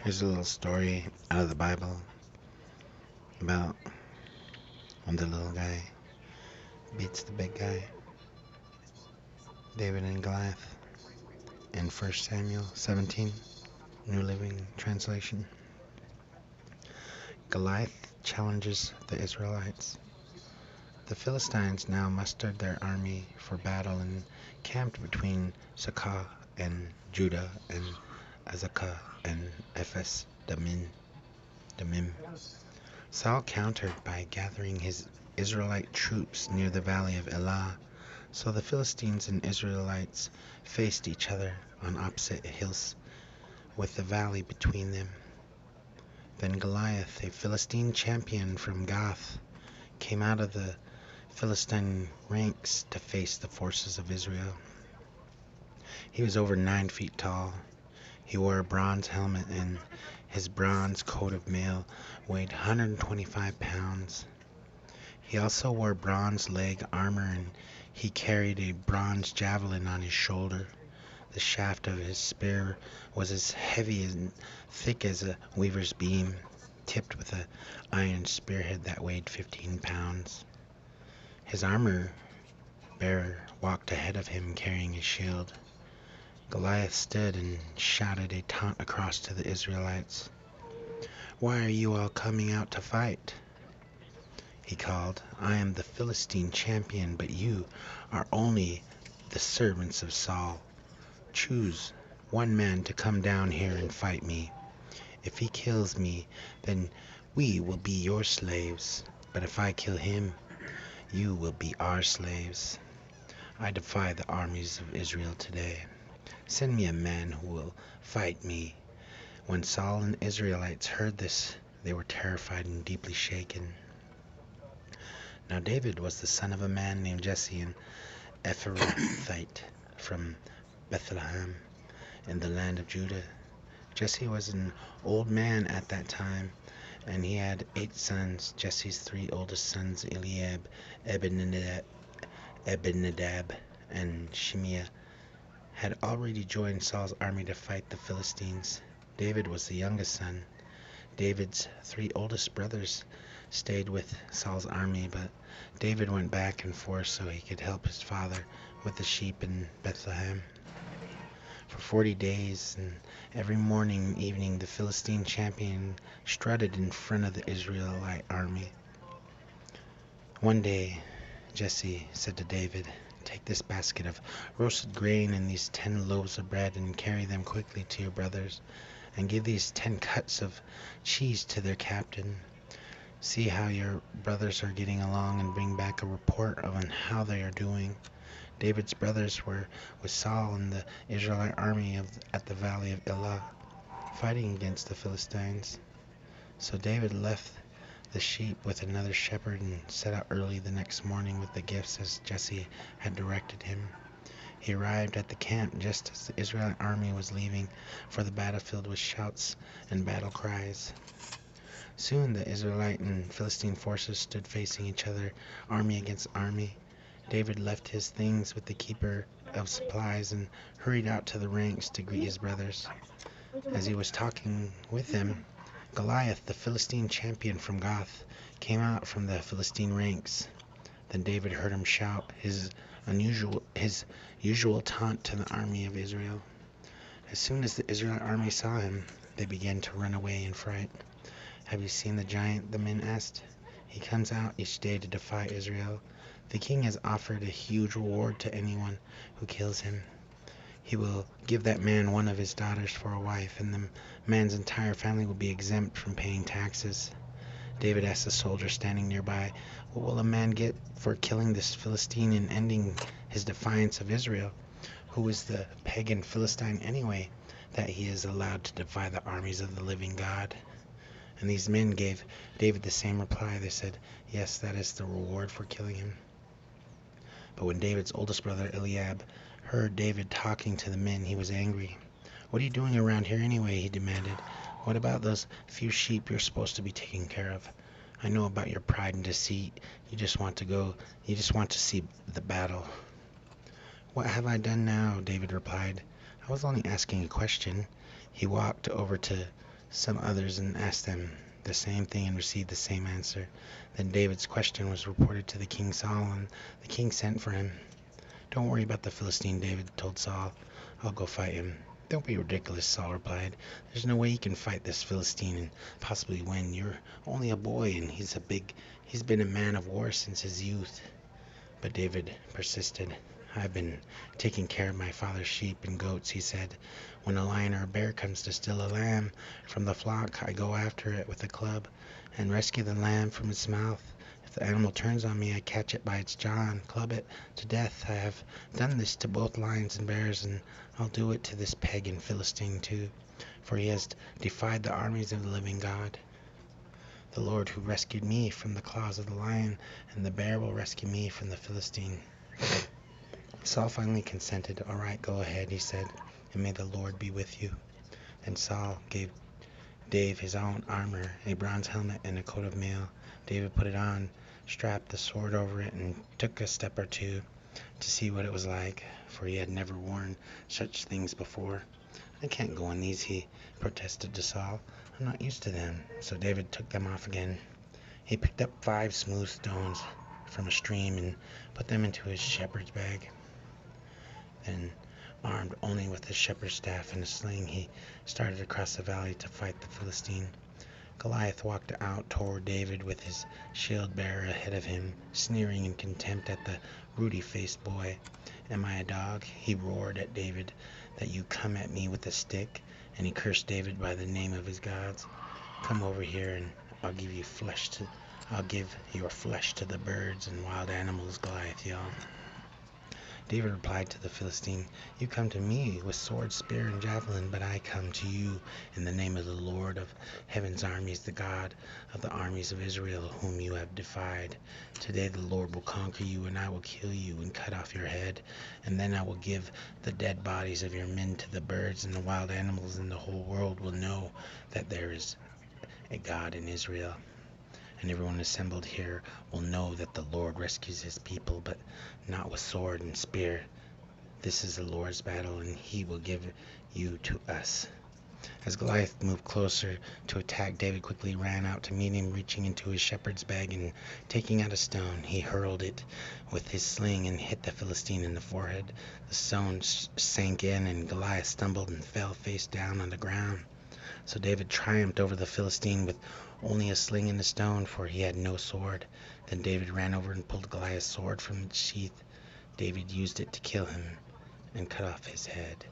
Here's a little story out of the Bible about when the little guy beats the big guy, David and Goliath, in 1 Samuel 17, New Living Translation. Goliath challenges the Israelites. The Philistines now mustered their army for battle and camped between Socoh and Judah and Azekah and Ephes Damim. Saul countered by gathering his Israelite troops near the valley of Elah, so the Philistines and Israelites faced each other on opposite hills, with the valley between them. Then Goliath, a Philistine champion from Gath, came out of the Philistine ranks to face the forces of Israel. He was over 9 feet tall. He wore a bronze helmet, and his bronze coat of mail weighed 125 pounds. He also wore bronze leg armor, and he carried a bronze javelin on his shoulder. The shaft of his spear was as heavy and thick as a weaver's beam, tipped with an iron spearhead that weighed 15 pounds. His armor bearer walked ahead of him carrying a shield. Goliath stood and shouted a taunt across to the Israelites. "Why are you all coming out to fight?" he called. "I am the Philistine champion, but you are only the servants of Saul. Choose one man to come down here and fight me. If he kills me, then we will be your slaves. But if I kill him, you will be our slaves. I defy the armies of Israel today. Send me a man who will fight me." When Saul and the Israelites heard this, they were terrified and deeply shaken. Now David was the son of a man named Jesse, an Ephrathite from Bethlehem in the land of Judah. Jesse was an old man at that time, and he had 8 sons. Jesse's 3 oldest sons, Eliab, Abinadab, and Shimea, had already joined Saul's army to fight the Philistines. David was the youngest son. David's 3 oldest brothers stayed with Saul's army, but David went back and forth so he could help his father with the sheep in Bethlehem. For 40 days, and every morning and evening, the Philistine champion strutted in front of the Israelite army. One day, Jesse said to David, "Take this basket of roasted grain and these 10 loaves of bread and carry them quickly to your brothers, and give these 10 cuts of cheese to their captain. See how your brothers are getting along and bring back a report on how they are doing." David's brothers were with Saul and the Israelite army at the valley of Elah, fighting against the Philistines. So David left the sheep with another shepherd and set out early the next morning with the gifts as Jesse had directed him. He arrived at the camp just as the Israelite army was leaving for the battlefield with shouts and battle cries. Soon the Israelite and Philistine forces stood facing each other, army against army. David left his things with the keeper of supplies and hurried out to the ranks to greet his brothers. As he was talking with them, Goliath, the Philistine champion from Gath, came out from the Philistine ranks. Then David heard him shout his usual taunt to the army of Israel. As soon as the Israelite army saw him, they began to run away in fright. "Have you seen the giant?" the men asked. "He comes out each day to defy Israel. The king has offered a huge reward to anyone who kills him. He will give that man one of his daughters for a wife, and the man's entire family will be exempt from paying taxes." David asked a soldier standing nearby, "What will a man get for killing this Philistine and ending his defiance of Israel? Who is the pagan Philistine anyway, that he is allowed to defy the armies of the living God?" And these men gave David the same reply. They said, "Yes, that is the reward for killing him." But when David's oldest brother Eliab heard David talking to the men, he was angry. "What are you doing around here anyway?" he demanded. "What about those few sheep you're supposed to be taking care of? I know about your pride and deceit. You just want to see the battle." "What have I done now?" David replied. "I was only asking a question." He walked over to some others and asked them the same thing and received the same answer. Then David's question was reported to the king Saul, and the king sent for him. "Don't worry about the Philistine," David told Saul. "I'll go fight him." "Don't be ridiculous," Saul replied. "There's no way you can fight this Philistine and possibly win. You're only a boy, and he's been a man of war since his youth." But David persisted. "I've been taking care of my father's sheep and goats," he said. "When a lion or a bear comes to steal a lamb from the flock, I go after it with a club and rescue the lamb from its mouth. If the animal turns on me, I catch it by its jaw and club it to death. I have done this to both lions and bears, and I'll do it to this pagan Philistine too, for he has defied the armies of the living God. The Lord who rescued me from the claws of the lion and the bear will rescue me from the Philistine." Saul finally consented. "All right, go ahead," he said, "and may the Lord be with you." Then Saul gave Dave his own armor, a bronze helmet and a coat of mail. David put it on, strapped the sword over it, and took a step or two to see what it was like, for he had never worn such things before. "I can't go in these," he protested to Saul. "I'm not used to them." So David took them off again. He picked up 5 smooth stones from a stream and put them into his shepherd's bag. Then, armed only with his shepherd's staff and a sling, he started across the valley to fight the Philistine. Goliath walked out toward David with his shield bearer ahead of him, sneering in contempt at the ruddy-faced boy. "Am I a dog," he roared at David, "that you come at me with a stick?" And he cursed David by the name of his gods. "Come over here and I'll give your flesh to the birds and wild animals," Goliath yelled. David replied to the Philistine, "You come to me with sword, spear, and javelin, but I come to you in the name of the Lord of heaven's armies, the God of the armies of Israel, whom you have defied. Today the Lord will conquer you, and I will kill you and cut off your head, and then I will give the dead bodies of your men to the birds and the wild animals, and the whole world will know that there is a God in Israel. And everyone assembled here will know that the Lord rescues his people, but not with sword and spear. This is the Lord's battle, and he will give you to us." As Goliath moved closer to attack, David quickly ran out to meet him. Reaching into his shepherd's bag and taking out a stone, he hurled it with his sling and hit the Philistine in the forehead. The stone sank in, and Goliath stumbled and fell face down on the ground. So David triumphed over the Philistine with only a sling and a stone, for he had no sword. Then David ran over and pulled Goliath's sword from its sheath. David used it to kill him and cut off his head.